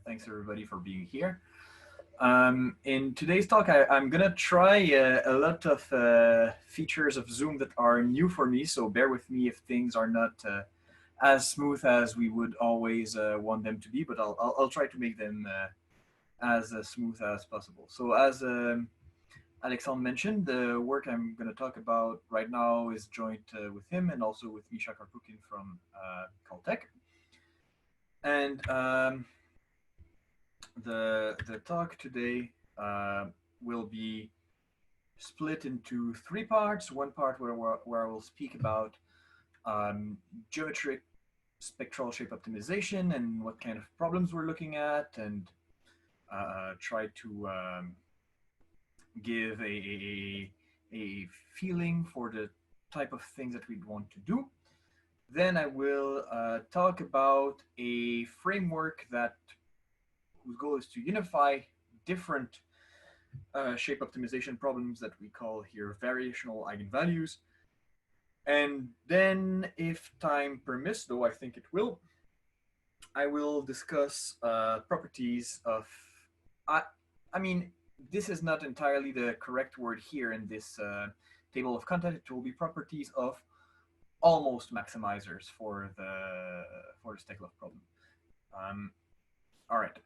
thanks everybody for being here. In today's talk, I'm gonna try a lot of features of Zoom that are new for me, so bear with me if things are not as smooth as we would always want them to be, but I'll try to make them as smooth as possible. So as Alexandre mentioned, the work I'm going to talk about right now is joint with him and also with Misha Karpukin from Caltech. And the talk today will be split into three parts. One part where I will speak about geometric spectral shape optimization and what kind of problems we're looking at, and try to give a feeling for the type of things that we'd want to do. Then I will talk about a framework whose goal is to unify different shape optimization problems that we call here variational eigenvalues. And then, if time permits, though I think it will, I will discuss properties of, I mean, this is not entirely the correct word here in this table of content. It will be properties of almost maximizers for the Steklov problem. All right.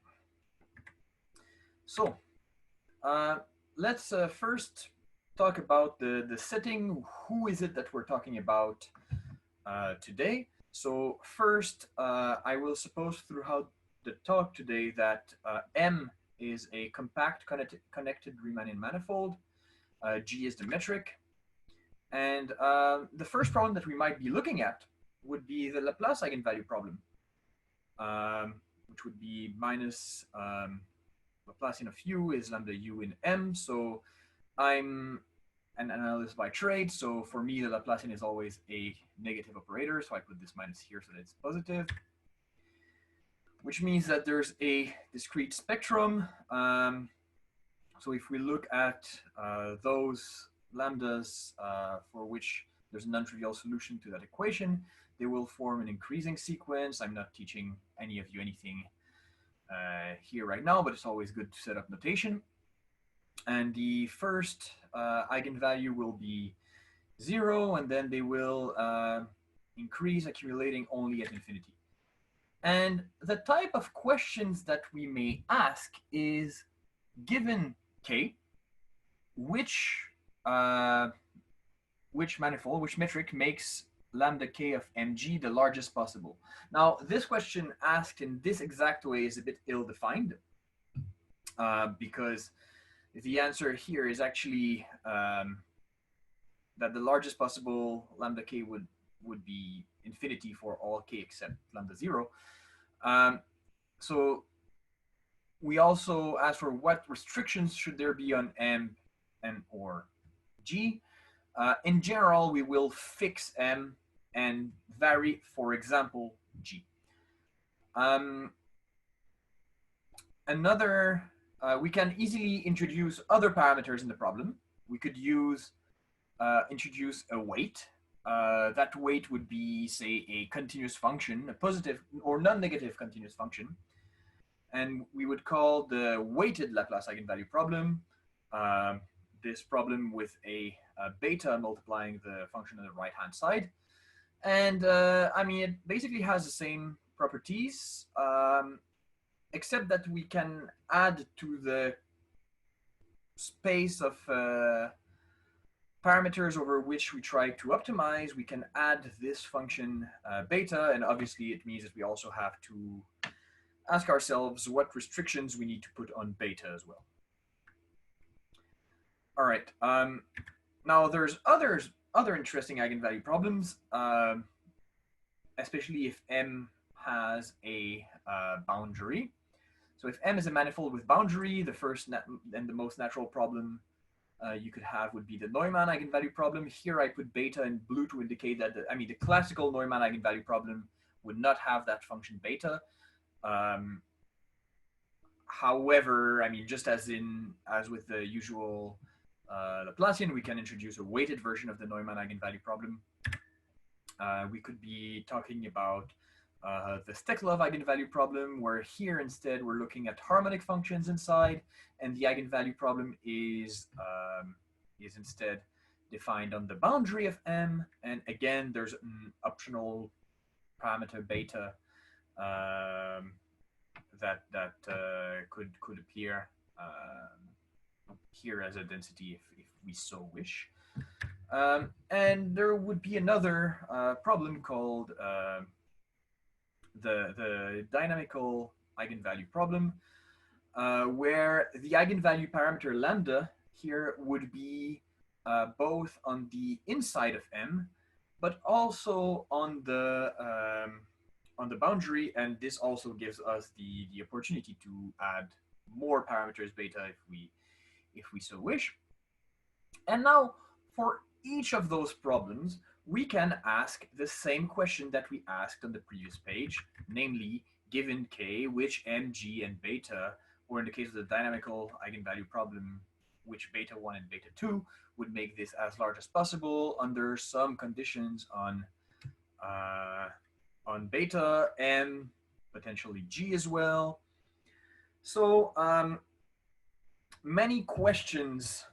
So let's first talk about the setting. Who is it that we're talking about today? So first, I will suppose throughout the talk today that M is a compact connected Riemannian manifold. G is the metric. And the first problem that we might be looking at would be the Laplace eigenvalue problem, which would be minus Laplacian of u is lambda u in M. So I'm an analyst by trade. So for me, the Laplacian is always a negative operator. So I put this minus here so that it's positive, which means that there's a discrete spectrum. So if we look at those lambdas for which there's a non-trivial solution to that equation, they will form an increasing sequence. I'm not teaching any of you anything here right now, but it's always good to set up notation. And the first eigenvalue will be 0, and then they will increase, accumulating only at infinity. And the type of questions that we may ask is, given K, which manifold, which metric makes lambda K of mg the largest possible? Now, this question asked in this exact way is a bit ill-defined because the answer here is actually that the largest possible lambda K would be infinity for all K except lambda 0. So we also ask for what restrictions should there be on M and or G. In general, we will fix M and vary, for example, G. We can easily introduce other parameters in the problem. We could introduce a weight. That weight would be, say, a continuous function, a positive or non-negative continuous function. And we would call the weighted Laplace eigenvalue problem this problem with a beta multiplying the function on the right-hand side. And I mean, it basically has the same properties, except that we can add to the space of parameters over which we try to optimize, we can add this function beta, and obviously it means that we also have to ask ourselves what restrictions we need to put on beta as well. All right. Now there's other interesting eigenvalue problems, especially if M has a boundary. So if M is a manifold with boundary, the first and the most natural problem you could have would be the Neumann eigenvalue problem. Here I put beta in blue to indicate that the classical Neumann eigenvalue problem would not have that function beta. However, I mean, just as with the usual Laplacian, we can introduce a weighted version of the Neumann eigenvalue problem. We could be talking about the Steklov eigenvalue problem, where here instead we're looking at harmonic functions inside, and the eigenvalue problem is instead defined on the boundary of M. And again, there's an optional parameter beta that could appear here as a density if we so wish. And there would be another problem called the dynamical eigenvalue problem, where the eigenvalue parameter lambda here would be both on the inside of M, but also on the boundary, and this also gives us the opportunity to add more parameters beta if we so wish. And now for each of those problems, we can ask the same question that we asked on the previous page, namely, given k, which m, g, and beta, or in the case of the dynamical eigenvalue problem, which beta 1 and beta 2 would make this as large as possible under some conditions on beta, m, potentially g as well. So many questions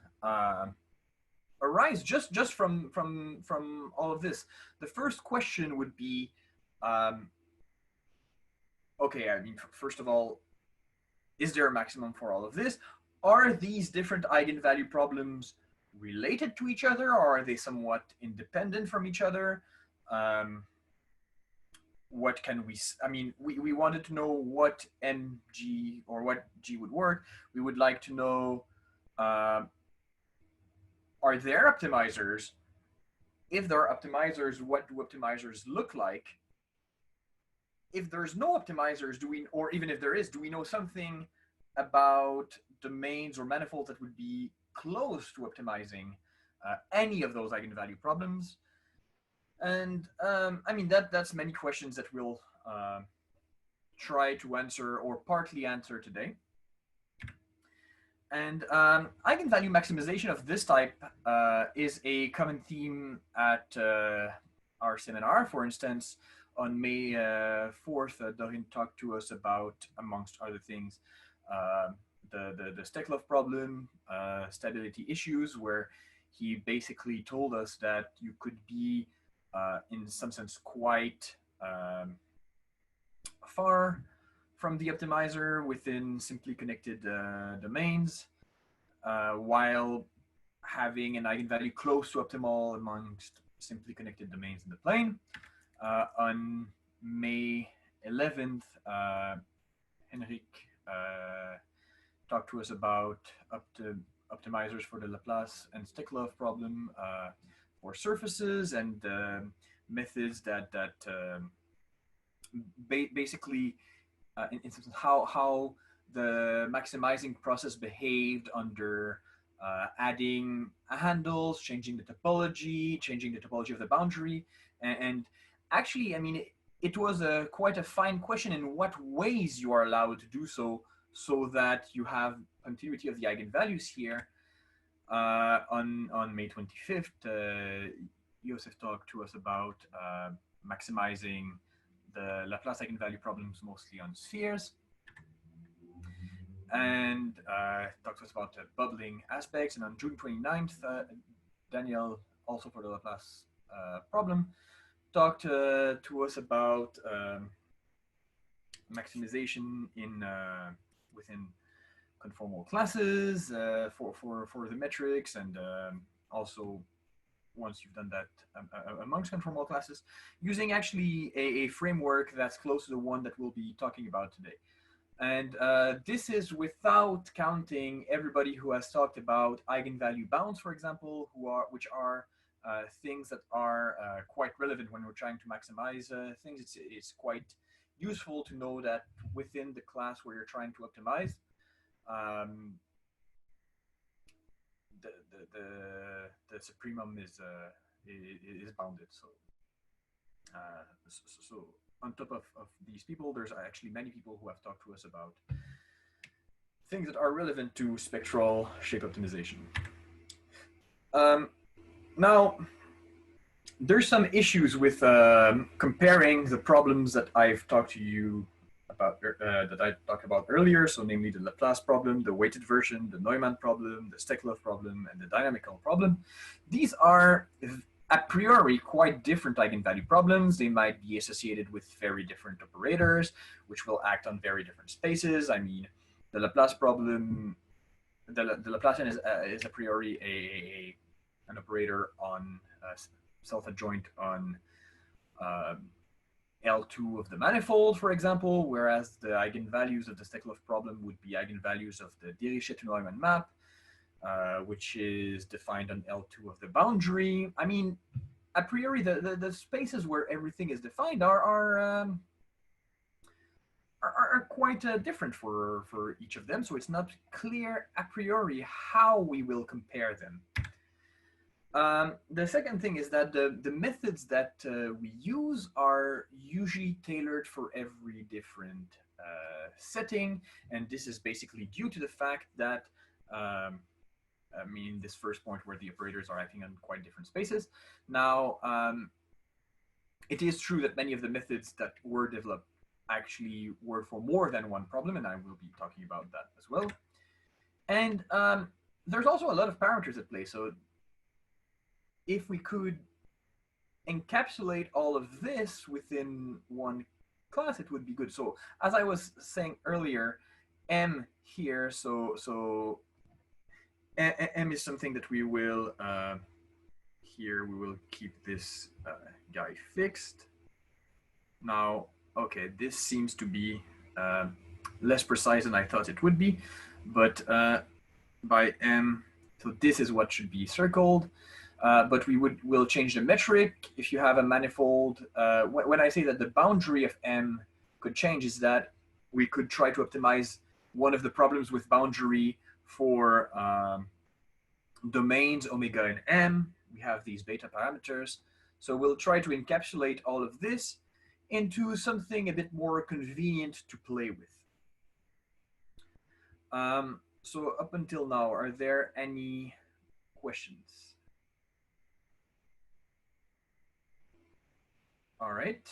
arise just from all of this. The first question would be, okay, I mean, first of all, is there a maximum for all of this? Are these different eigenvalue problems related to each other, or are they somewhat independent from each other? What can we, I mean, we wanted to know what mg or what g would work. We would like to know, are there optimizers? If there are optimizers, what do optimizers look like? If there's no optimizers, do we, or even if there is, do we know something about domains or manifolds that would be close to optimizing any of those eigenvalue problems? And I mean, that's many questions that we'll try to answer or partly answer today. And eigenvalue maximization of this type is a common theme at our seminar. For instance, on May 4th, Doreen talked to us about, amongst other things, the Steklov problem, stability issues, where he basically told us that you could be, in some sense, quite far from the optimizer within simply connected domains, while having an eigenvalue close to optimal amongst simply connected domains in the plane. On May 11th, Henrik talked to us about optimizers for the Laplace and Steklov problem for surfaces, and methods that basically, in some sense, how the maximizing process behaved under adding handles, changing the topology of the boundary, and actually, I mean, it was quite a fine question in what ways you are allowed to do so that you have continuity of the eigenvalues here. On May 25th, Josef talked to us about maximizing the Laplace eigenvalue problems mostly on spheres, and talked to us about bubbling aspects. And on June 29th, Daniel, also for the Laplace problem, talked to us about maximization in within conformal classes for the metrics, and also once you've done that amongst conformal classes, using actually a framework that's close to the one that we'll be talking about today. And this is without counting everybody who has talked about eigenvalue bounds, for example, which are things that are quite relevant when we're trying to maximize things. It's quite useful to know that within the class where you're trying to optimize, the supremum is bounded. So on top of these people, there's actually many people who have talked to us about things that are relevant to spectral shape optimization. Now, there's some issues with comparing the problems that I've talked to you about, that I talked about earlier, so namely the Laplace problem, the weighted version, the Neumann problem, the Steklov problem, and the dynamical problem. These are a priori quite different eigenvalue problems. They might be associated with very different operators, which will act on very different spaces. I mean, the Laplace problem, the Laplacian is a priori an operator on self-adjoint on L2 of the manifold, for example, whereas the eigenvalues of the Steklov problem would be eigenvalues of the Dirichlet to Neumann map, which is defined on L2 of the boundary. I mean, a priori, the spaces where everything is defined are quite different for each of them, so it's not clear a priori how we will compare them. The second thing is that the methods that we use are usually tailored for every different setting, and this is basically due to the fact that I mean, this first point where the operators are acting on quite different spaces. Now, it is true that many of the methods that were developed actually work for more than one problem, and I will be talking about that as well. And there's also a lot of parameters at play. So if we could encapsulate all of this within one class, it would be good. So as I was saying earlier, M here, so M is something that we will, here we will keep this guy fixed. Now, okay, this seems to be less precise than I thought it would be, but by M, so this is what should be circled. But we'll change the metric. If you have a manifold, when I say that the boundary of M could change, is that we could try to optimize one of the problems with boundary for domains omega and M. We have these beta parameters. So we'll try to encapsulate all of this into something a bit more convenient to play with. So up until now, are there any questions? All right,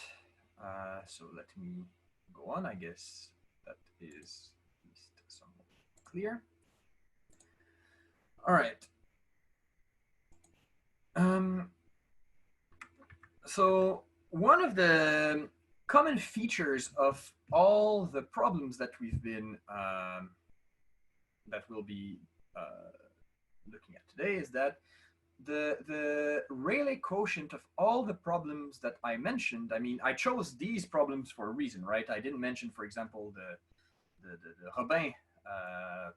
so let me go on. I guess that is at least somewhat clear. All right. So one of the common features of all the problems that we've been, that we'll be looking at today is that the Rayleigh quotient of all the problems that I mentioned, I mean, I chose these problems for a reason, right? I didn't mention, for example, the Robin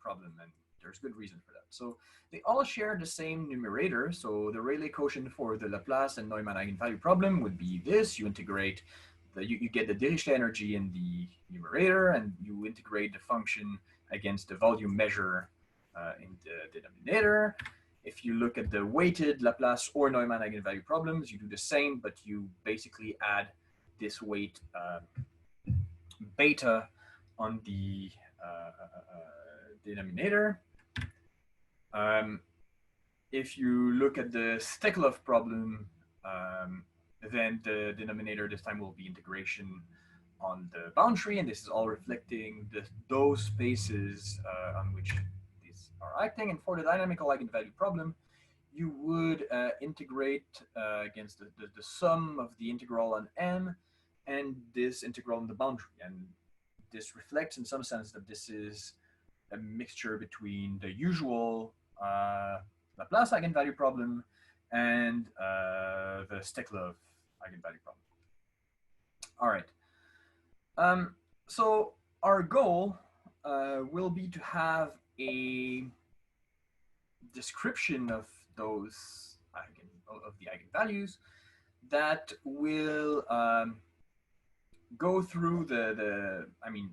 problem, and there's good reason for that. So they all share the same numerator. So the Rayleigh quotient for the Laplace and Neumann eigenvalue problem would be this. You integrate, you get the Dirichlet energy in the numerator, and you integrate the function against the volume measure in the denominator. If you look at the weighted Laplace or Neumann eigenvalue problems, you do the same, but you basically add this weight beta on the denominator. If you look at the Steklov problem, then the denominator this time will be integration on the boundary, and this is all reflecting those spaces on which these are acting. And for the dynamical eigenvalue problem, you would integrate against the sum of the integral on M and this integral on the boundary. And this reflects in some sense that this is a mixture between the usual Laplace eigenvalue problem and the Steklov eigenvalue problem. All right. So our goal will be to have a description of those of the eigenvalues that will go through I mean,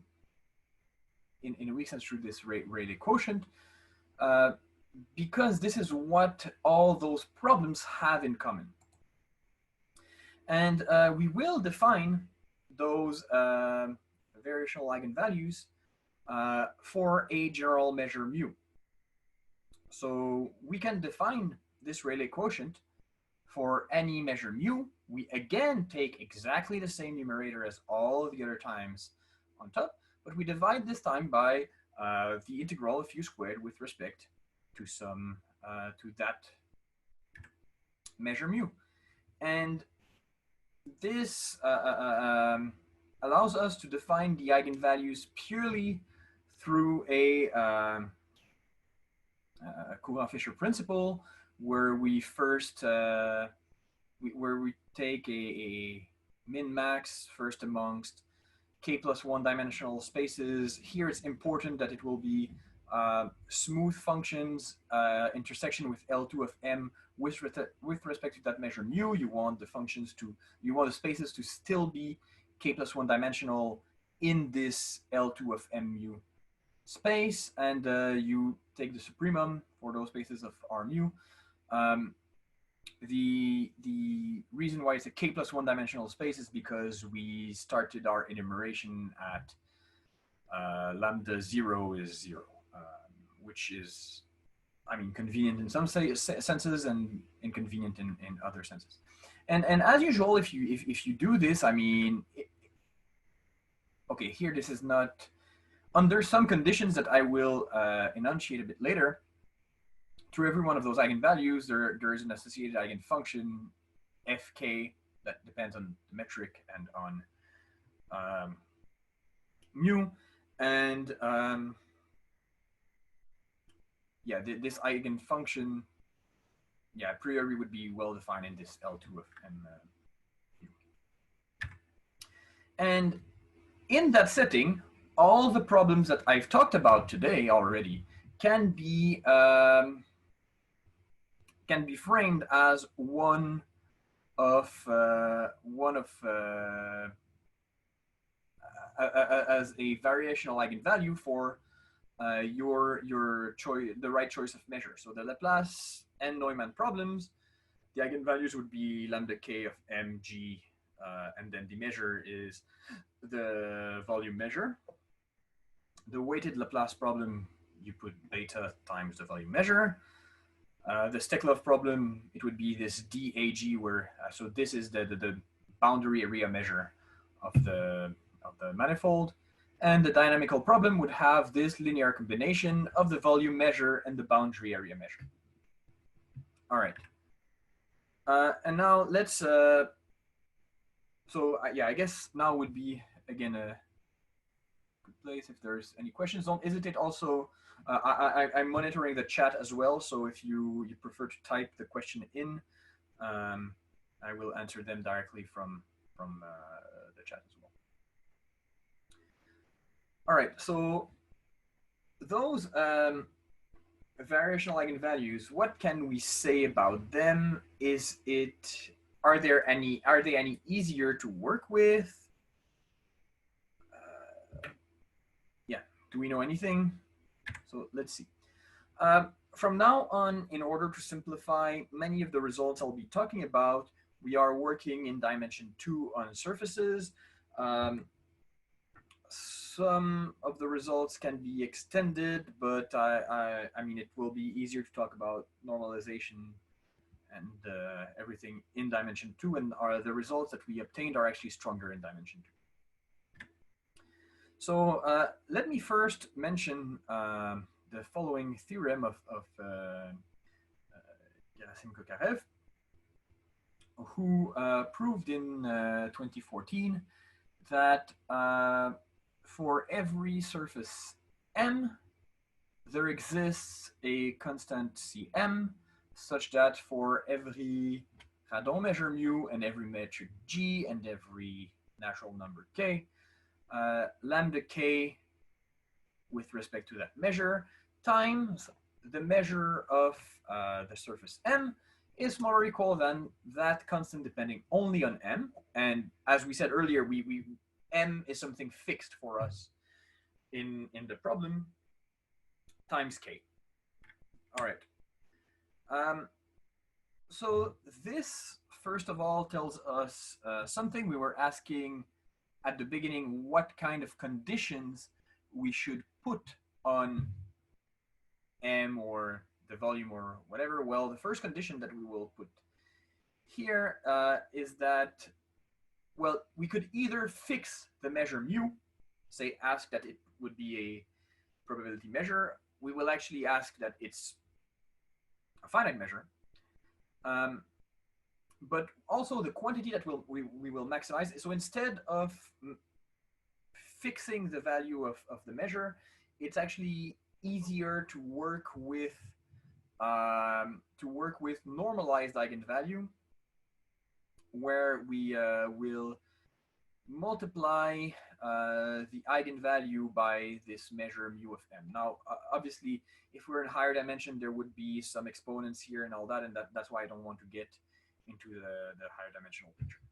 in a weak sense, through this Rayleigh quotient, because this is what all those problems have in common. And we will define those variational eigenvalues for a general measure mu. So we can define this Rayleigh quotient for any measure mu, we again take exactly the same numerator as all the other times on top, but we divide this time by the integral of u squared with respect to some to that measure mu. And this allows us to define the eigenvalues purely through a Courant-Fisher principle, where we first where we take a min-max first amongst k+1 dimensional spaces. Here it's important that it will be smooth functions intersection with L2 of m with respect to that measure mu. You want the spaces to still be k+1 dimensional in this L2 of m mu space, and you take the supremum for those spaces of R mu. The reason why it's a k+1 dimensional space is because we started our enumeration at lambda 0 is 0, which is, I mean, convenient in some senses and inconvenient in other senses. And as usual, if you do this, I mean, okay, here this is not under some conditions that I will enunciate a bit later. To every one of those eigenvalues, there is an associated eigenfunction fk that depends on the metric and on mu, and yeah, this eigenfunction, yeah, a priori would be well defined in this L2 of m mu. And in that setting, all the problems that I've talked about today already can be framed as one of as a variational eigenvalue for your choice, the right choice of measure. So the Laplace and Neumann problems, the eigenvalues would be lambda k of mg, and then the measure is the volume measure. The weighted Laplace problem, you put beta times the volume measure. The Steklov problem, it would be this DAG, where so this is the boundary area measure of the manifold, and the dynamical problem would have this linear combination of the volume measure and the boundary area measure. All right, and now let's. Yeah, I guess now would be again a good place if there's any questions. Don't hesitate. Also, I'm monitoring the chat as well, so if you prefer to type the question in, I will answer them directly from the chat as well. All right, so those variational eigenvalues, what can we say about them? Are they any easier to work with? Yeah, do we know anything? So let's see. From now on, in order to simplify many of the results I'll be talking about, we are working in dimension 2 on surfaces. Some of the results can be extended, but I mean, it will be easier to talk about normalization and everything in dimension 2, and the results that we obtained are actually stronger in dimension 2. So let me first mention the following theorem of Gerasim-Kokarev, who proved in 2014 that for every surface M, there exists a constant Cm, such that for every Radon measure mu and every metric G and every natural number K, lambda K with respect to that measure times the measure of the surface M is smaller or equal than that constant depending only on M. And as we said earlier, M is something fixed for us in the problem times K. All right. So this, first of all, tells us something. We were asking at the beginning what kind of conditions we should put on M or the volume or whatever. Well, the first condition that we will put here is that, well, we could either fix the measure mu, say ask that it would be a probability measure. We will actually ask that it's a finite measure. But also the quantity that we will maximize. So instead of fixing the value of the measure, it's actually easier to work with normalized eigenvalue, where we will multiply the eigenvalue by this measure mu of m. Now, obviously, if we're in higher dimension, there would be some exponents here and all that, and that's why I don't want to get into the higher dimensional picture.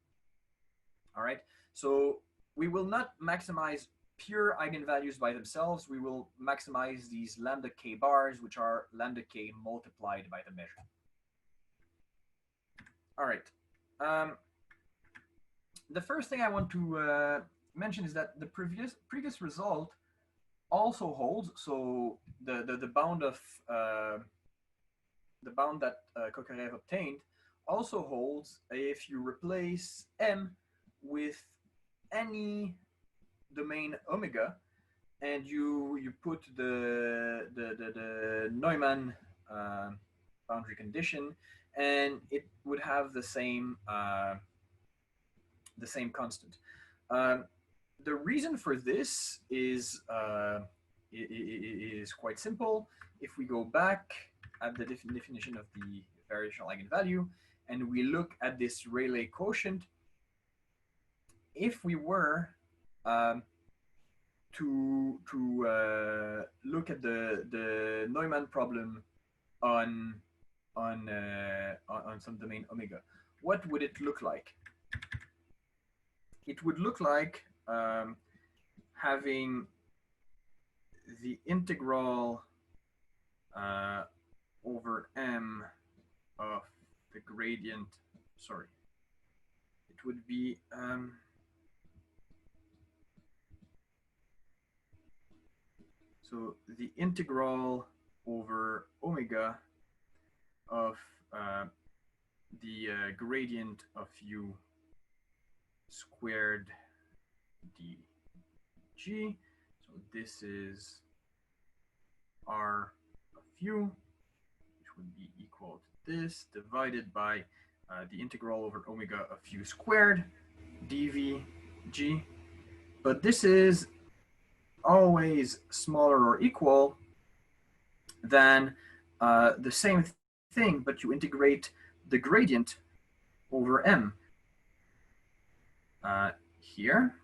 All right, so we will not maximize pure eigenvalues by themselves. We will maximize these lambda k bars, which are lambda k multiplied by the measure. All right. The first thing I want to mention is that the previous result also holds. So the bound of the bound that Kokarev obtained also holds if you replace m with any domain omega, and you put the Neumann boundary condition, and it would have the same constant. The reason for this is quite simple. If we go back at the definition of the variational eigenvalue and we look at this Rayleigh quotient, if we were to look at the Neumann problem on some domain omega, what would it look like? It would look like having the integral over m of the gradient. Sorry, it would be so the integral over omega of the gradient of u squared dg. So this is r of u, which would be equal to this, divided by the integral over omega of u squared dvg. But this is always smaller or equal than the same thing, but you integrate the gradient over m here,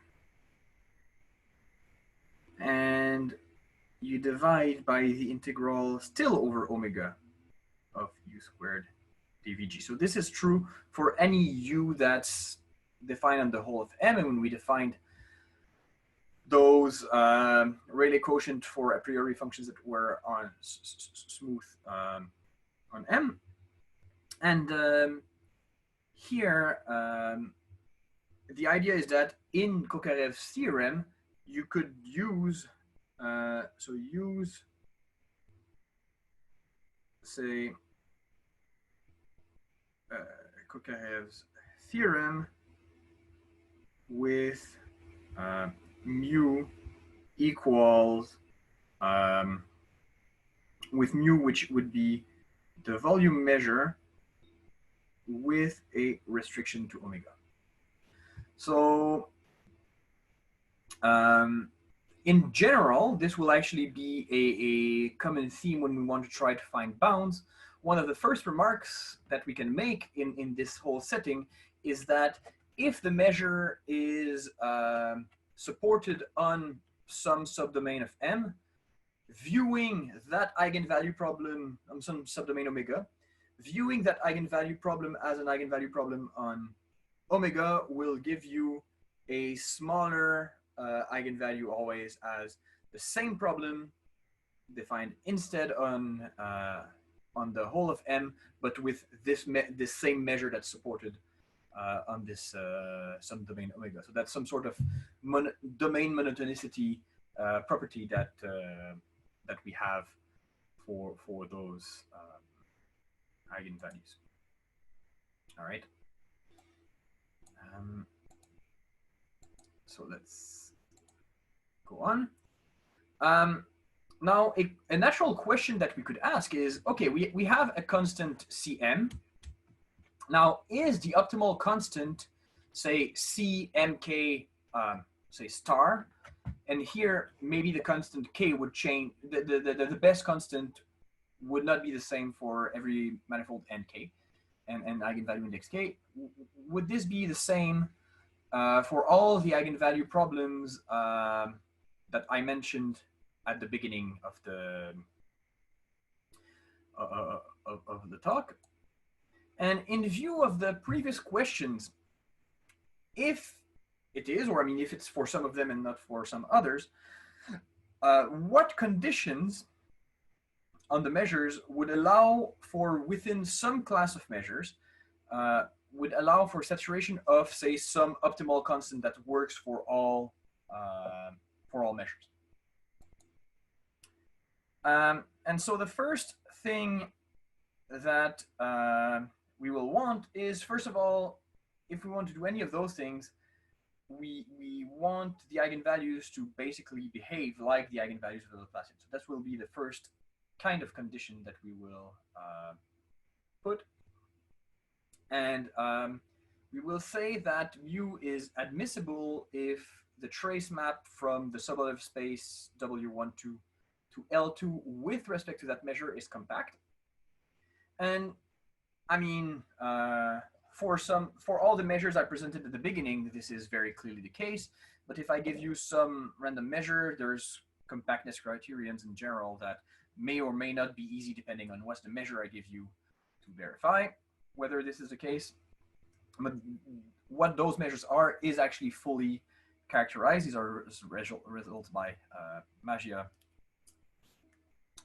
and you divide by the integral still over omega of u squared dvg. So this is true for any u that's defined on the whole of m, and when we defined those Rayleigh quotient for a priori functions that were on smooth on m. And here, the idea is that in Kokarev's theorem, you could use, say, Kokarev's theorem with mu equals, with mu, which would be the volume measure with a restriction to omega. So in general, this will actually be a common theme when we want to try to find bounds. One of the first remarks that we can make in this whole setting is that if the measure is supported on some subdomain of m, viewing that eigenvalue problem on some subdomain omega, viewing that eigenvalue problem as an eigenvalue problem on omega will give you a smaller eigenvalue always as the same problem defined instead on the whole of m, but with this same measure that's supported on this subdomain omega. So that's some sort of domain monotonicity property that that we have for those eigenvalues. All right. So let's go on. Now, a natural question that we could ask is, okay, we have a constant Cm. Now, is the optimal constant, say, Cmk, say, star? And here, maybe the constant k would change. The best constant would not be the same for every manifold nk and eigenvalue index k. Would this be the same for all the eigenvalue problems that I mentioned at the beginning of the talk? And in view of the previous questions, if it is, or I mean, if it's for some of them and not for some others, what conditions on the measures would allow for, within some class of measures, would allow for saturation of, say, some optimal constant that works for all measures. And so the first thing that we will want is, first of all, if we want to do any of those things, we want the eigenvalues to basically behave like the eigenvalues of the Laplacian. So that will be the first kind of condition that we will put. And we will say that mu is admissible if the trace map from the subaleph space W12 to L2 with respect to that measure is compact. And I mean, for all the measures I presented at the beginning, this is very clearly the case. But if I give you some random measure, there's compactness criterions in general that may or may not be easy depending on what's the measure I give you to verify whether this is the case. But what those measures are is actually fully characterized. These are results by Magia.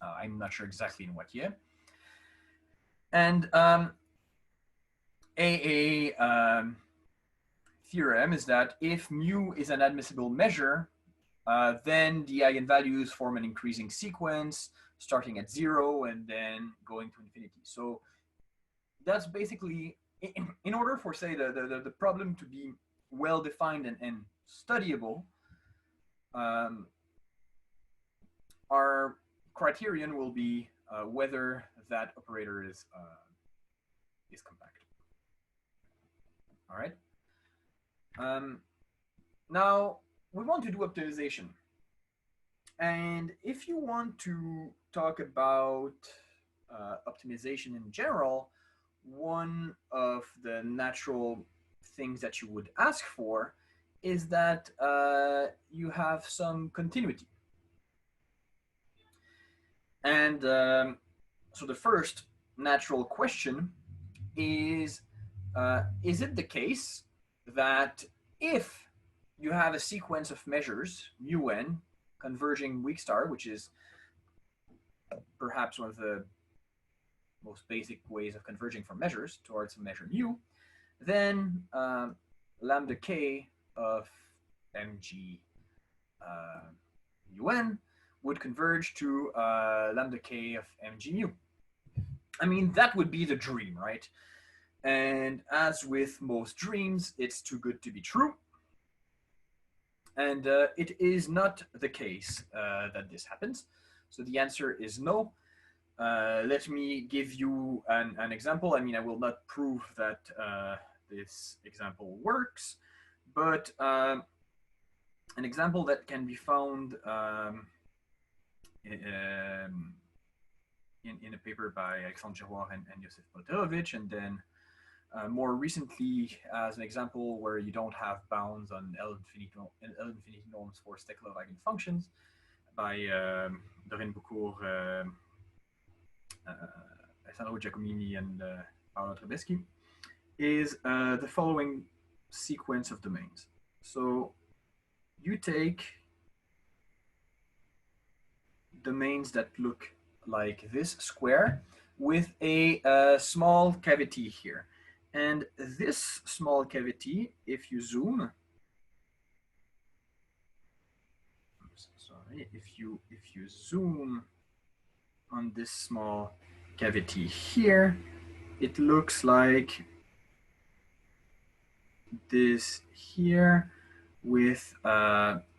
I'm not sure exactly in what year. And a theorem is that if mu is an admissible measure, then the eigenvalues form an increasing sequence starting at 0 and then going to infinity. So that's basically, in order for, say, the problem to be well defined and studyable, our criterion will be whether that operator is compact. All right. Now we want to do optimization, and if you want to talk about optimization in general, one of the natural things that you would ask for is that you have some continuity. And so the first natural question is it the case that if you have a sequence of measures, un, converging weak star, which is perhaps one of the most basic ways of converging from measures towards a measure mu, then lambda k of mg un would converge to lambda k of mg mu. I mean, that would be the dream, right? And as with most dreams, it's too good to be true. And it is not the case that this happens. So the answer is no. Let me give you an example. I mean, I will not prove that this example works, but an example that can be found in a paper by Alexandre Giroir and Josef Polterovich, and then more recently as an example where you don't have bounds on L infinity norms for Steklov eigenfunctions by Doreen Bucourt, Alessandro Giacomini, and Paolo Trebeschi, is the following sequence of domains. So you take domains that look like this square with a small cavity here. And this small cavity, if you zoom, if you zoom on this small cavity here, it looks like this here with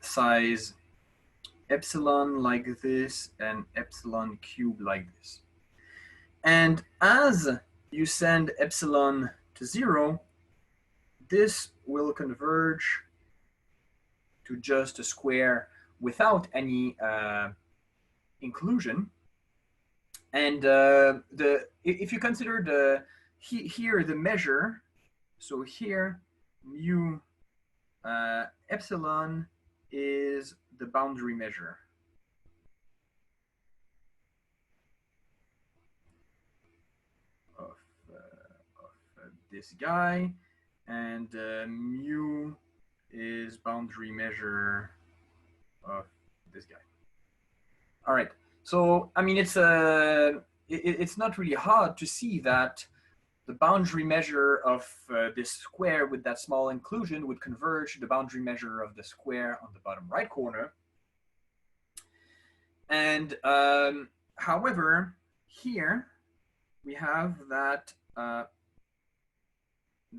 size epsilon like this and epsilon cube like this. And as you send epsilon to 0, this will converge to just a square without any inclusion. And if you consider here the measure, so here mu epsilon is the boundary measure. Of this guy, and mu is boundary measure of this guy. All right. So I mean, it's not really hard to see that the boundary measure of this square with that small inclusion would converge to the boundary measure of the square on the bottom right corner. And however, here we have that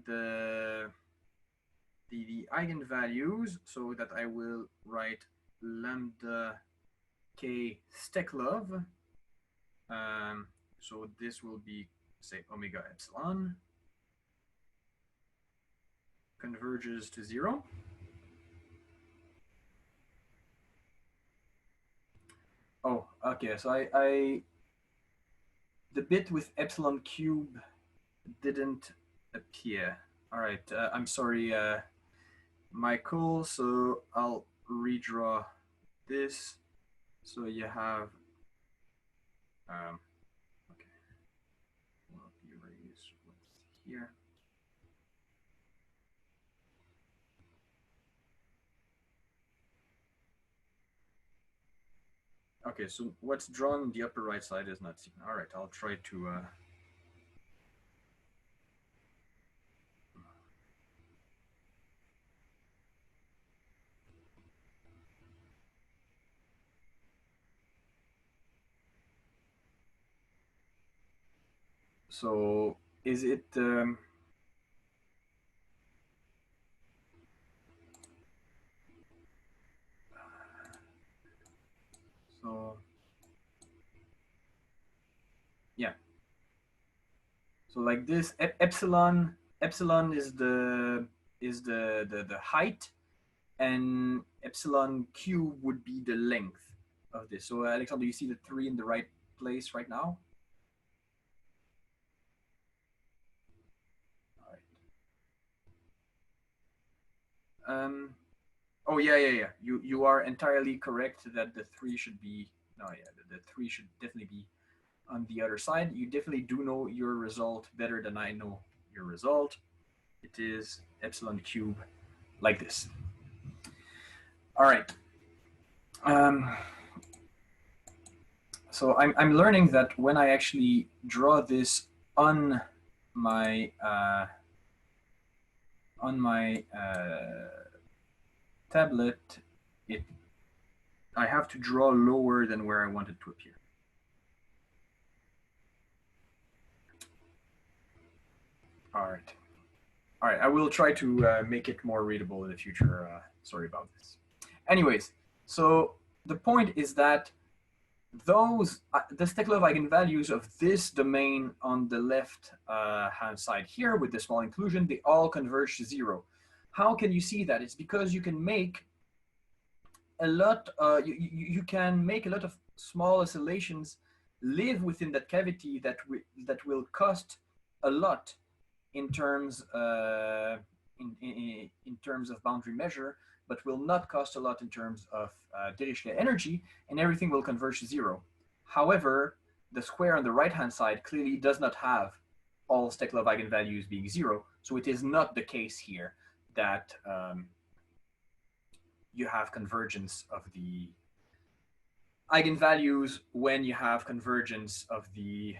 the eigenvalues, so that I will write lambda k Steklov. So this will be, say, omega epsilon, converges to 0. Oh, okay. So the bit with epsilon cube didn't appear. All right. I'm sorry, Michael. So I'll redraw this. So you have, okay. We'll erase what's here. Okay, so what's drawn on the upper right side is not seen. All right, I'll try to so is it so yeah, so like this, epsilon is the height, and epsilon cube would be the length of this. So Alexander, you see the 3 in the right place right now? All right. Oh yeah. You are entirely correct that the 3 should be, no, yeah, the 3 should definitely be on the other side. You definitely do know your result better than I know your result. It is epsilon cube like this. All right. So I'm learning that when I actually draw this on my tablet, I have to draw lower than where I want it to appear. All right. I will try to make it more readable in the future. Sorry about this. Anyways, so the point is that those the Steklov eigenvalues of this domain on the left hand side here with the small inclusion, they all converge to 0. How can you see that? It's because you can make a lot. You can make a lot of small oscillations live within that cavity that will cost a lot in terms in terms of boundary measure, but will not cost a lot in terms of Dirichlet energy, and everything will converge to 0. However, the square on the right-hand side clearly does not have all Steklov eigenvalues being 0, so it is not the case here that you have convergence of the eigenvalues when you have convergence of the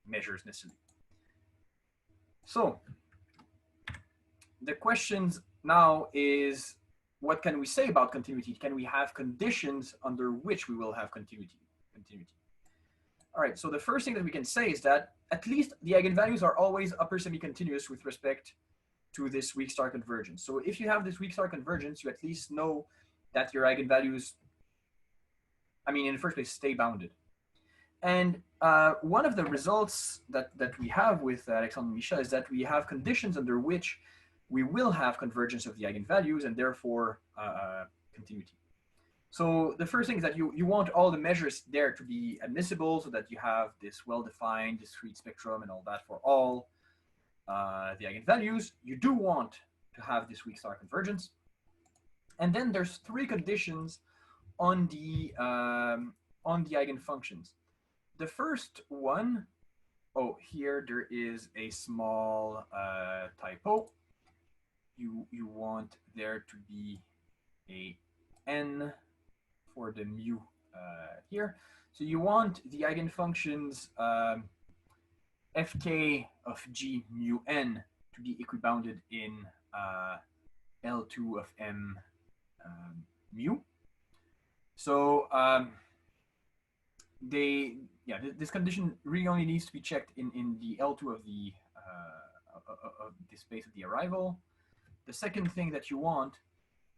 measures necessarily. So the questions now is, what can we say about continuity? Can we have conditions under which we will have continuity? All right, so the first thing that we can say is that at least the eigenvalues are always upper semi-continuous with respect to this weak star convergence. So if you have this weak star convergence, you at least know that your eigenvalues, I mean, in the first place, stay bounded. And one of the results that we have with Alexandre and Michel is that we have conditions under which we will have convergence of the eigenvalues and therefore continuity. So the first thing is that you want all the measures there to be admissible so that you have this well-defined discrete spectrum and all that for all the eigenvalues. You do want to have this weak star convergence. And then there's three conditions on the eigenfunctions. The first one, oh, here there is a small typo. You want there to be a n for the mu here. So you want the eigenfunctions fk of g mu n to be equibounded in L2 of m mu. So this condition really only needs to be checked in the L2 of the space of the arrival. The second thing that you want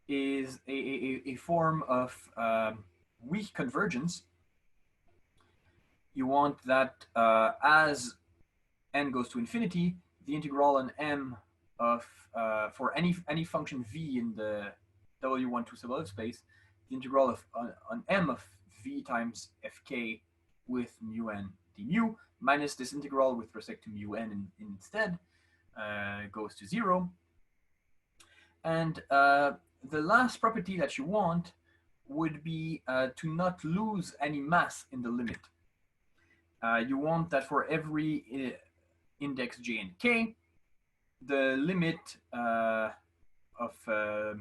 is a form of weak convergence. You want that as n goes to infinity, the integral on m of for any function v in the W12 subvolume space, the integral of on m of v times fk with mu n d mu minus this integral with respect to mu n instead goes to 0. And the last property that you want would be to not lose any mass in the limit. You want that for every index j and k, the limit of the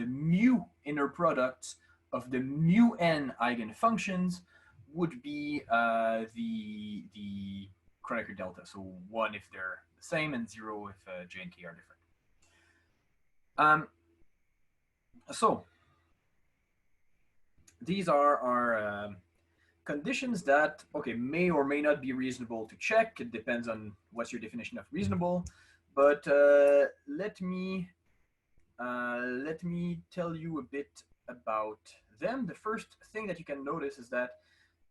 mu inner products of the mu n eigenfunctions would be the Kronecker delta. So 1 if they're the same and 0 if j and k are different. So these are our conditions that, okay, may or may not be reasonable to check. It depends on what's your definition of reasonable. But let me tell you a bit about them. The first thing that you can notice is that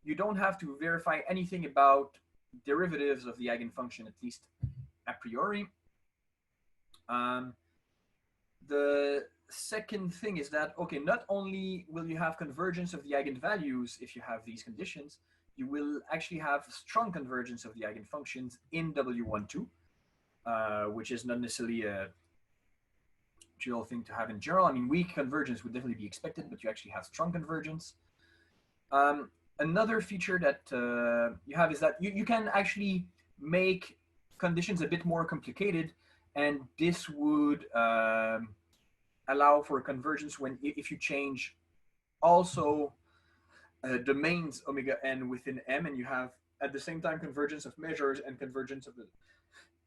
you don't have to verify anything about derivatives of the eigenfunction, at least a priori. The second thing is that, okay, not only will you have convergence of the eigenvalues if you have these conditions, you will actually have strong convergence of the eigenfunctions in W12, which is not necessarily a trivial thing to have in general. I mean, weak convergence would definitely be expected, but you actually have strong convergence. Another feature that you have is that you can actually make conditions a bit more complicated, and this would allow for convergence when if you change also domains omega n within M, and you have at the same time convergence of measures and convergence of the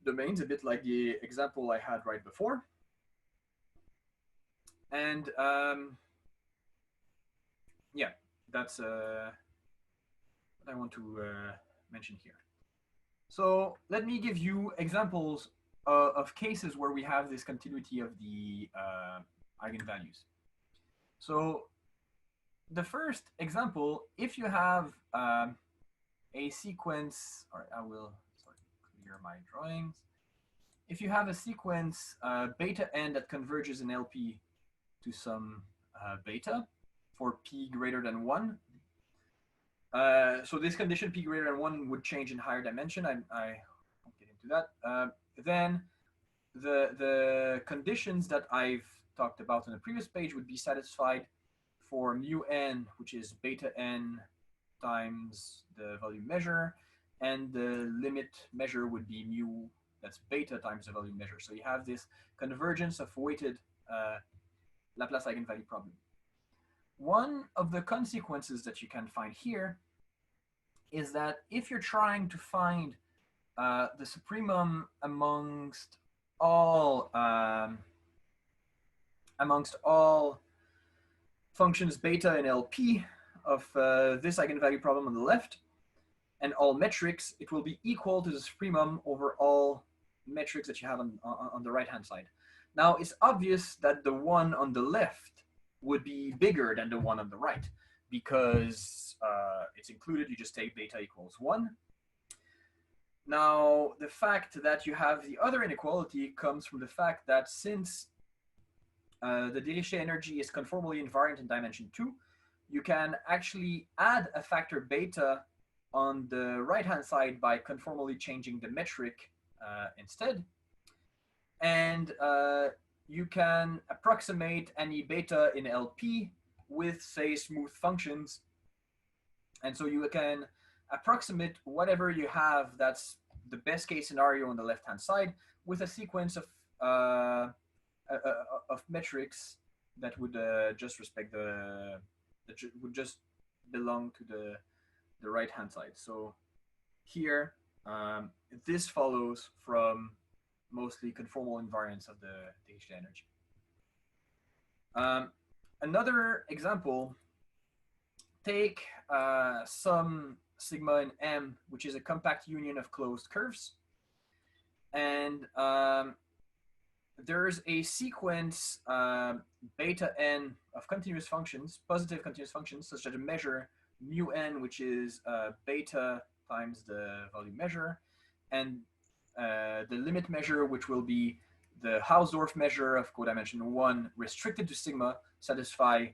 domains, a bit like the example I had right before. And yeah, that's what I want to mention here. So let me give you examples of cases where we have this continuity of the eigenvalues. So the first example, if you have a sequence, or I will clear my drawings. If you have a sequence beta n that converges in LP to some beta for p greater than 1, so this condition p greater than 1 would change in higher dimension. I won't get into that. Then the conditions that I've talked about on the previous page would be satisfied for mu n, which is beta n times the volume measure, and the limit measure would be mu, that's beta times the volume measure. So you have this convergence of weighted Laplace eigenvalue problem. One of the consequences that you can find here is that if you're trying to find the supremum amongst all functions beta and LP of this eigenvalue problem on the left, and all metrics, it will be equal to the supremum over all metrics that you have on the right-hand side. Now, it's obvious that the one on the left would be bigger than the one on the right because it's included, you just take beta equals 1. Now, the fact that you have the other inequality comes from the fact that since the Dirichlet energy is conformally invariant in dimension 2, you can actually add a factor beta on the right-hand side by conformally changing the metric instead. And you can approximate any beta in LP with, say, smooth functions. And so you can approximate whatever you have that's the best case scenario on the left-hand side with a sequence of metrics that would just respect that would just belong to the right-hand side. So here, this follows from mostly conformal invariance of the Dirichlet energy. Another example, take some sigma in M, which is a compact union of closed curves. And there's a sequence beta n of continuous functions, positive continuous functions, such that a measure mu n, which is beta times the volume measure, and the limit measure, which will be the Hausdorff measure of codimension 1 restricted to sigma, satisfy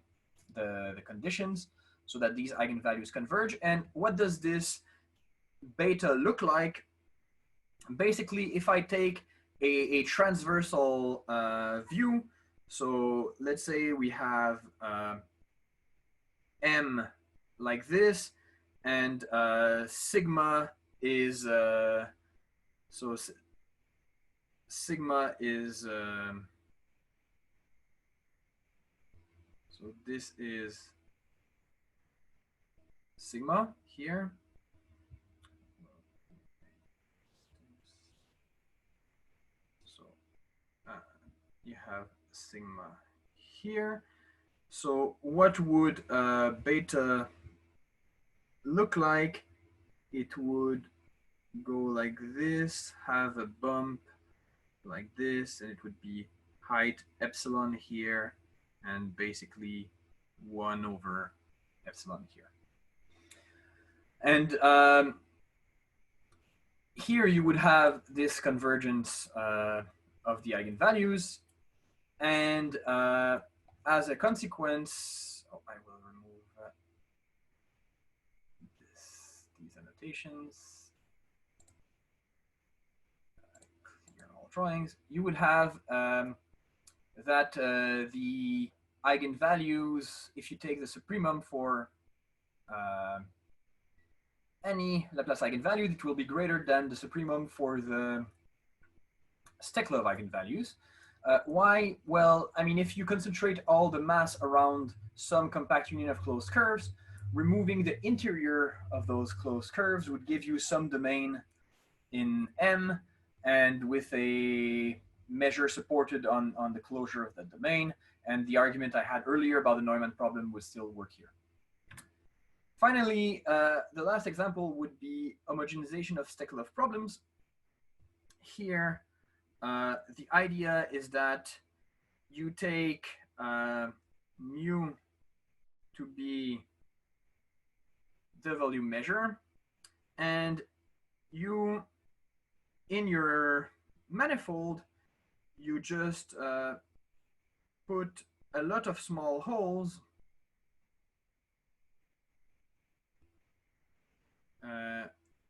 the conditions so that these eigenvalues converge. And what does this beta look like? Basically, if I take a transversal view, so let's say we have M like this, and sigma is sigma is so this is sigma here. So you have sigma here. So what would beta look like? It would go like this, have a bump like this, and it would be height epsilon here, and basically 1 over epsilon here. And here you would have this convergence of the eigenvalues, and as a consequence, I will remove these annotations. Drawings, you would have that the eigenvalues, if you take the supremum for any Laplace eigenvalue, it will be greater than the supremum for the Steklov eigenvalues. Why? Well, I mean, if you concentrate all the mass around some compact union of closed curves, removing the interior of those closed curves would give you some domain in M, and with a measure supported on the closure of the domain. And the argument I had earlier about the Neumann problem would still work here. Finally, the last example would be homogenization of Steklov problems. Here, the idea is that you take mu to be the volume measure, and you, in your manifold, you just put a lot of small holes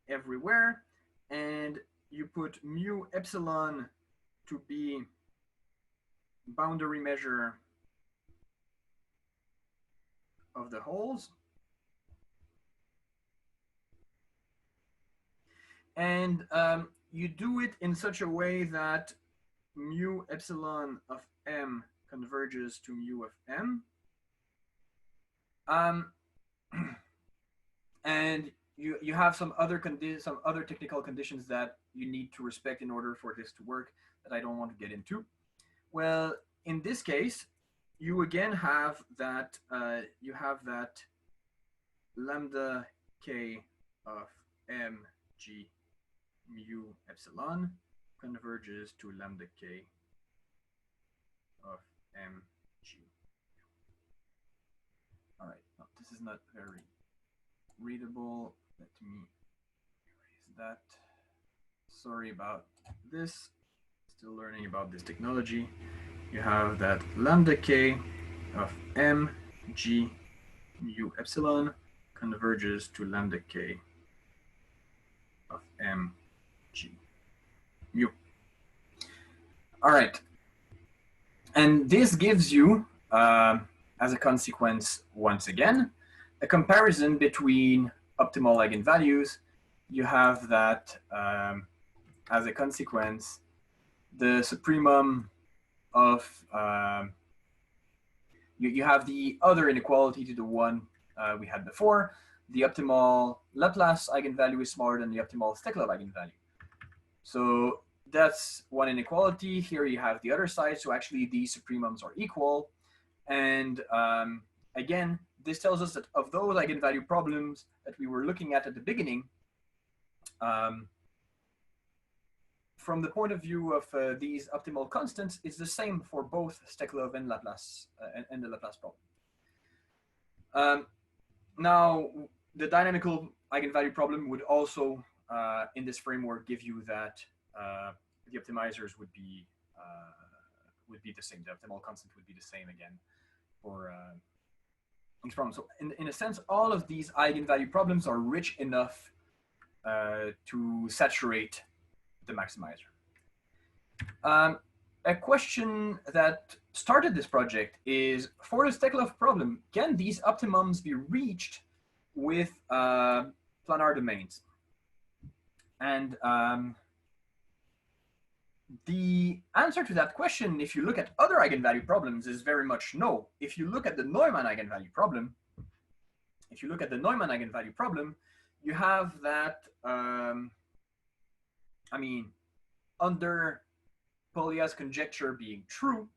everywhere, and you put mu epsilon to be boundary measure of the holes. And you do it in such a way that mu epsilon of M converges to mu of M. And you have some other technical conditions that you need to respect in order for this to work that I don't want to get into. Well, in this case, you again have that lambda k of m g mu epsilon converges to lambda k of m g. All right, no, this is not very readable. Let me erase that. Sorry about this. Still learning about this technology. You have that lambda k of m g mu epsilon converges to lambda k of m g mu. All right. And this gives you, as a consequence, once again, a comparison between optimal eigenvalues. You have that, as a consequence, the supremum of, you have the other inequality to the one we had before. The optimal Laplace eigenvalue is smaller than the optimal Steklov eigenvalue. So that's one inequality. Here you have the other side. So actually these supremums are equal. And again, this tells us that of those eigenvalue problems that we were looking at the beginning, from the point of view of these optimal constants, it's the same for both Steklov and Laplace and the Laplace problem. Now, the dynamical eigenvalue problem would also, in this framework, give you that the optimizers would be the same. The optimal constant would be the same again for these problems. So, in a sense, all of these eigenvalue problems are rich enough to saturate the maximizer. A question that started this project is, for the Steklov problem, can these optimums be reached with planar domains? And the answer to that question, if you look at other eigenvalue problems, is very much no. If you look at the Neumann eigenvalue problem, you have that, I mean, under Polya's conjecture being true,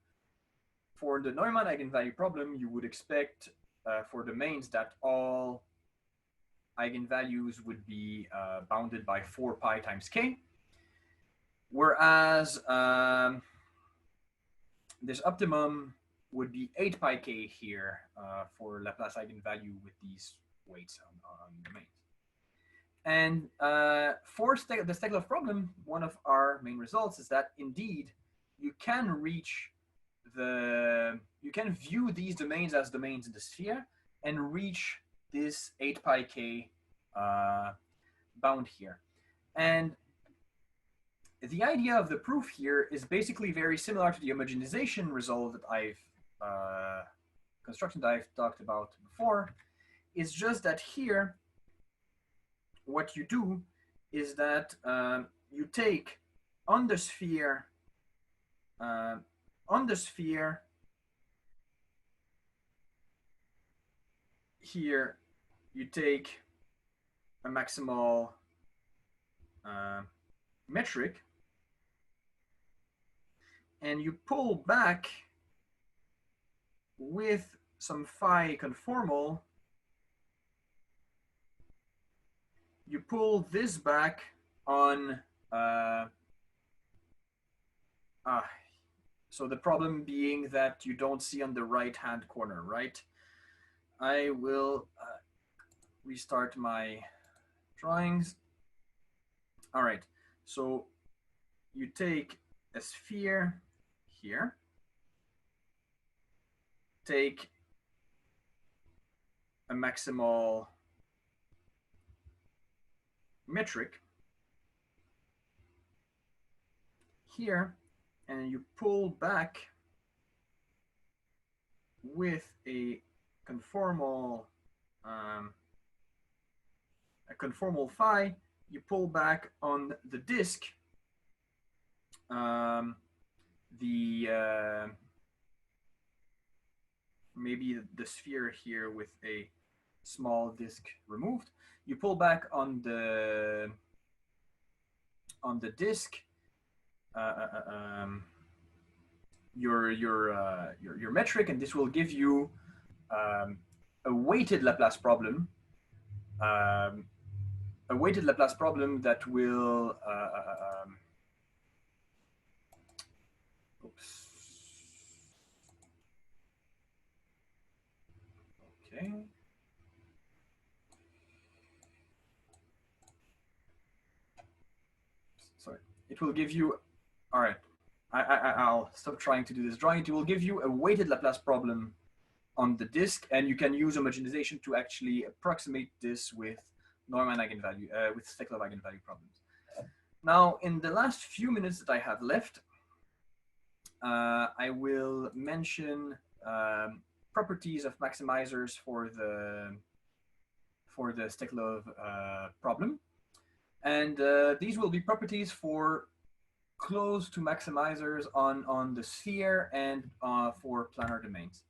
for the Neumann eigenvalue problem, you would expect for domains that all eigenvalues would be bounded by 4 pi times k, whereas this optimum would be 8 pi k here for Laplace eigenvalue with these weights on domains. And for the Steklov problem, one of our main results is that indeed you can view these domains as domains in the sphere and reach this 8 pi k bound here. And the idea of the proof here is basically very similar to the homogenization result that I've construction that I've talked about before. It's just that here, what you do is that you take on the sphere here, you take a maximal metric and you pull back with some phi conformal. You pull this back on, so the problem being that you don't see on the right-hand corner, right? I will restart my drawings. All right, so you take a sphere here, take a maximal metric here, and you pull back with a conformal phi. You pull back on the disk maybe the sphere here with a small disk removed. You pull back on the disk your metric, and this will give you a weighted Laplace problem, a a weighted Laplace problem that will oops. Okay. Sorry. It will give you, all right. I'll stop trying to do this drawing. It will give you a weighted Laplace problem on the disk, and you can use homogenization to actually approximate this with Neumann eigenvalue, with Steklov eigenvalue problems. Now, in the last few minutes that I have left, I will mention properties of maximizers for the Steklov problem, and these will be properties for close to maximizers on the sphere and for planar domains.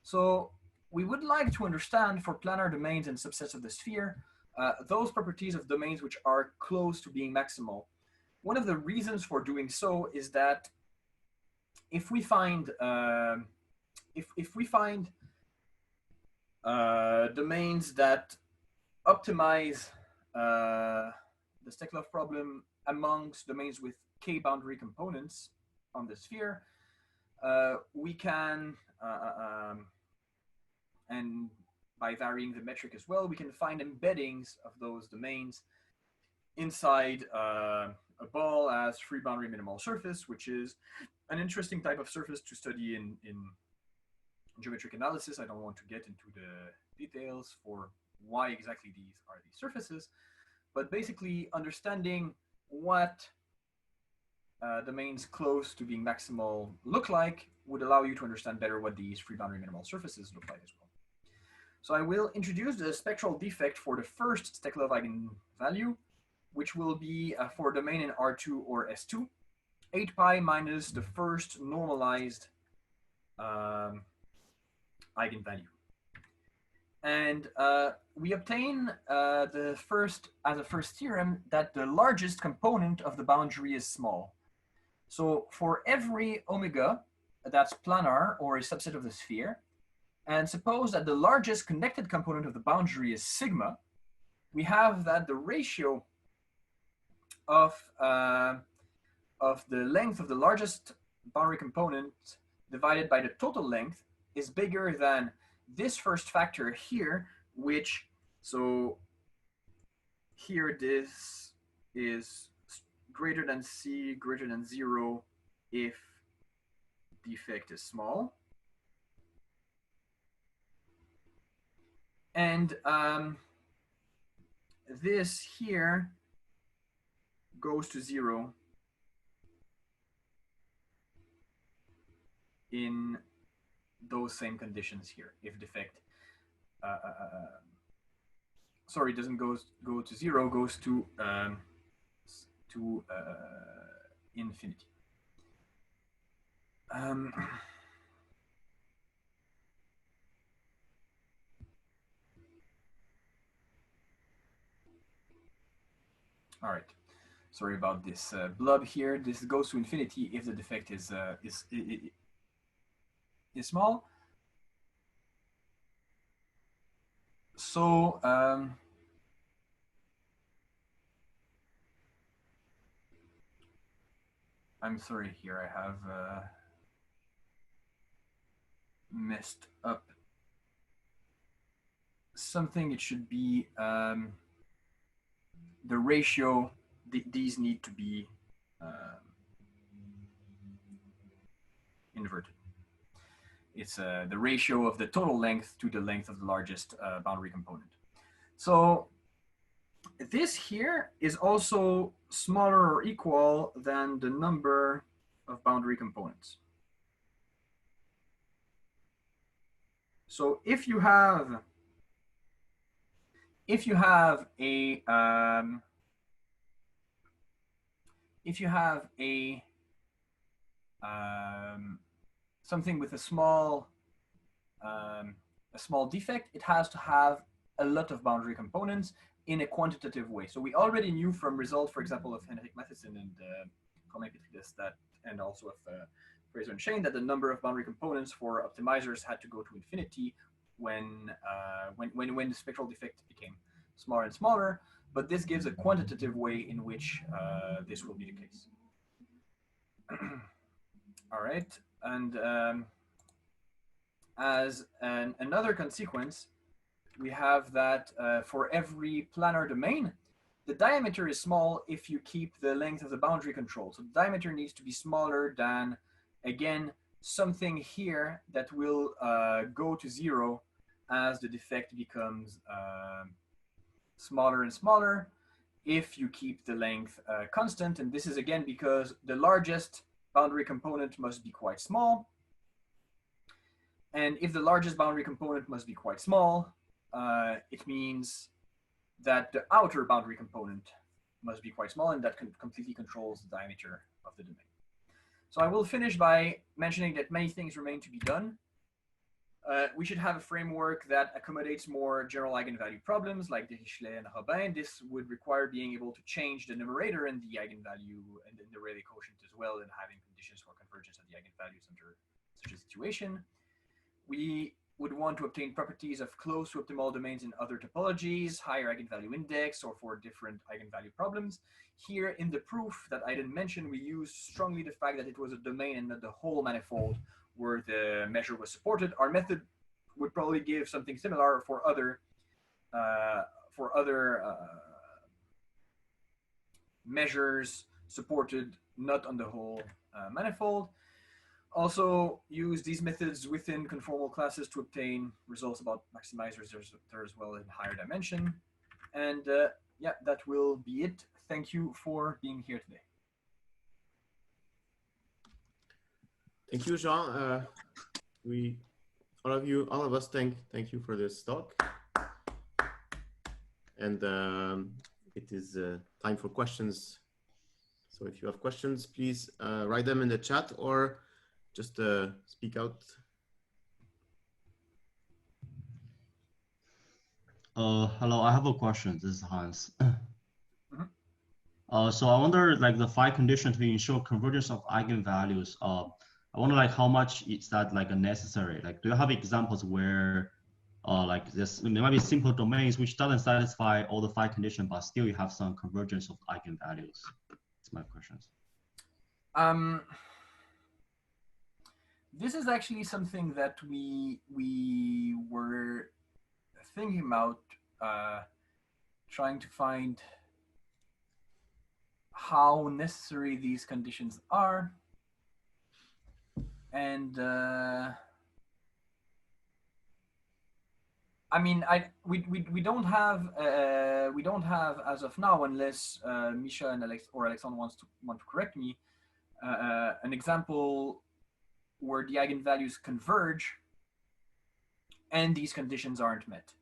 So we would like to understand for planar domains and subsets of the sphere those properties of domains which are close to being maximal. One of the reasons for doing so is that if we find domains that optimize the Steklov problem amongst domains with k boundary components on the sphere, we can, and by varying the metric as well, we can find embeddings of those domains inside a ball as free boundary minimal surface, which is an interesting type of surface to study in geometric analysis. I don't want to get into the details for why exactly these are these surfaces, but basically understanding what domains close to being maximal look like would allow you to understand better what these free boundary minimal surfaces look like as well. So I will introduce the spectral defect for the first Steklov eigenvalue, which will be for a domain in R2 or S2, 8 pi minus the first normalized eigenvalue. And we obtain as a first theorem that the largest component of the boundary is small. So for every omega that's planar or a subset of the sphere, and suppose that the largest connected component of the boundary is sigma, we have that the ratio of the length of the largest boundary component divided by the total length is bigger than this first factor here, which, so here this is greater than C, greater than 0 if defect is small. And this here goes to 0 in those same conditions here. If defect, sorry, doesn't go to 0, goes to infinity. All right, sorry about this blob here. This goes to infinity if the defect is small. So I'm sorry here, I have messed up something. It should be the ratio, these need to be inverted. It's the ratio of the total length to the length of the largest boundary component. So this here is also smaller or equal than the number of boundary components. So if you have a something with a small defect, it has to have a lot of boundary components in a quantitative way. So we already knew from result, for example, of Henrik Matheson and Colin-Petridis that, and also of Fraser and Shane, that the number of boundary components for optimizers had to go to infinity when the spectral defect became smaller and smaller. but this gives a quantitative way in which this will be the case. All right, and as another consequence, we have that for every planar domain, the diameter is small if you keep the length of the boundary control. So the diameter needs to be smaller than, again, something here that will go to 0 as the defect becomes smaller and smaller if you keep the length constant. And this is, again, because the largest boundary component must be quite small. And if the largest boundary component must be quite small, it means that the outer boundary component must be quite small, and that completely controls the diameter of the domain. So I will finish by mentioning that many things remain to be done. We should have a framework that accommodates more general eigenvalue problems like Dirichlet and Robin. This would require being able to change the numerator in the eigenvalue and in the Rayleigh quotient as well, and having conditions for convergence of the eigenvalues under such a situation. We would want to obtain properties of close to optimal domains in other topologies, higher eigenvalue index, or for different eigenvalue problems. Here in the proof that I didn't mention, we used strongly the fact that it was a domain and not the whole manifold where the measure was supported. Our method would probably give something similar for other measures supported not on the whole manifold. Also use these methods within conformal classes to obtain results about maximizers there as well in higher dimension. And yeah, that will be it. Thank you for being here today. Thank you, Jean. All of us, thank you for this talk. And it is time for questions. So if you have questions, please write them in the chat or just speak out. Hello, I have a question. This is Hans. So I wonder, like, the 5 conditions to ensure convergence of eigenvalues. I wonder, like, how much is that like necessary? Like, do you have examples where, like, there might be simple domains which doesn't satisfy all the 5 conditions, but still you have some convergence of eigenvalues? That's my questions. This is actually something that we were thinking about, trying to find how necessary these conditions are, and I mean, we don't have as of now, unless Misha and Alexandre want to correct me, an example where the eigenvalues converge and these conditions aren't met.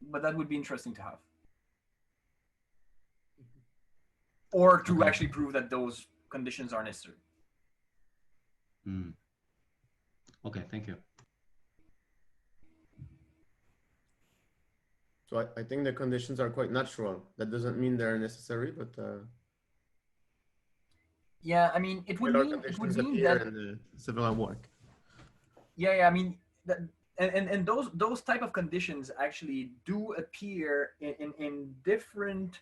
But that would be interesting to have. Or to actually prove that those conditions are necessary. Okay, thank you. So I think the conditions are quite natural. That doesn't mean they're necessary, but yeah, I mean, it would mean that in the civil work. Yeah, I mean that, and those type of conditions actually do appear in different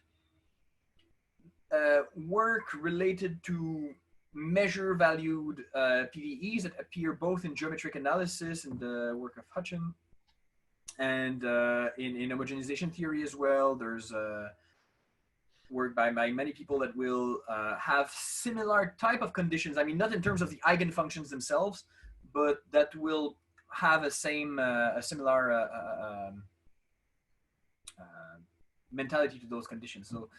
work related to measure valued PDEs that appear both in geometric analysis in the work of Hutchin and in homogenization theory as well. There's work by many people that will have similar type of conditions. I mean, not in terms of the eigenfunctions themselves, but that will have a similar mentality to those conditions. So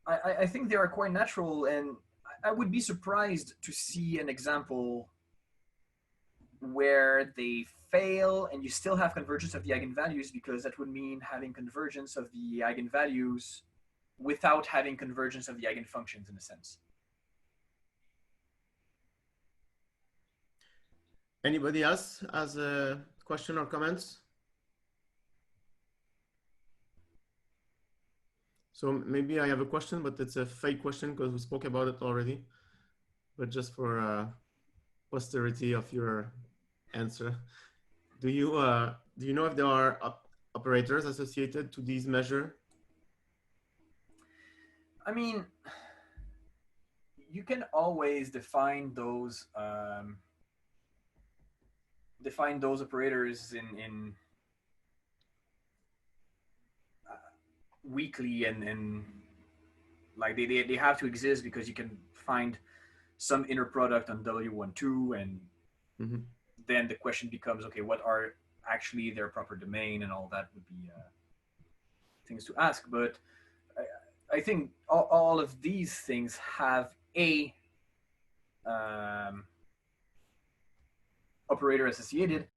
I think they are quite natural, and I would be surprised to see an example where they fail and you still have convergence of the eigenvalues, because that would mean having convergence of the eigenvalues without having convergence of the eigenfunctions in a sense. Anybody else has a question or comments? So maybe I have a question, but it's a fake question because we spoke about it already. But just for posterity of your answer, do you know if there are operators associated to these measure? I mean, you can always define those operators in weakly and like they have to exist because you can find some inner product on W12 and then the question becomes, okay, what are actually their proper domain, and all that would be things to ask. But I think all of these things have a operator associated,